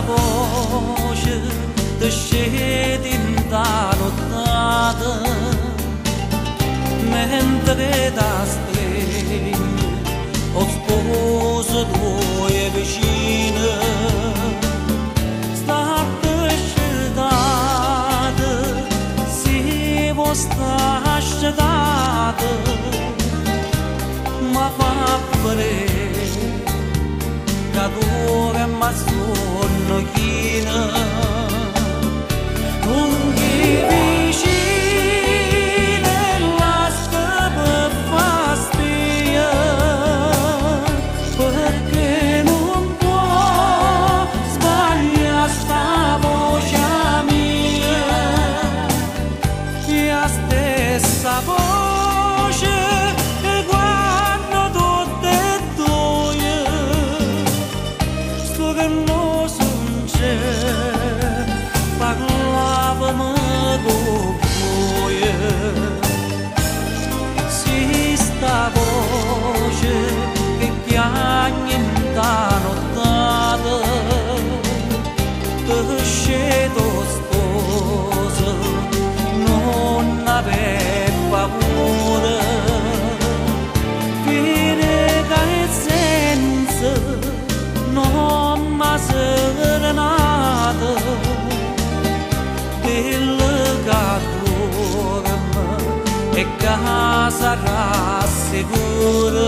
voce te scedi intanotata mentre da stringe o sposo due vicine state scetate si vostra scetate ma fa vedere cadore ma sono china un'hi vicine la stava fastia perché non può sbagliare sta voce mia la stessa voce che guardo tutte e due sto che non c'è parlavamo con voi si sta voce che piagne in nottata che scedo sposo non aveva paura fine che senza non mi serenata del cadore e casa rassicura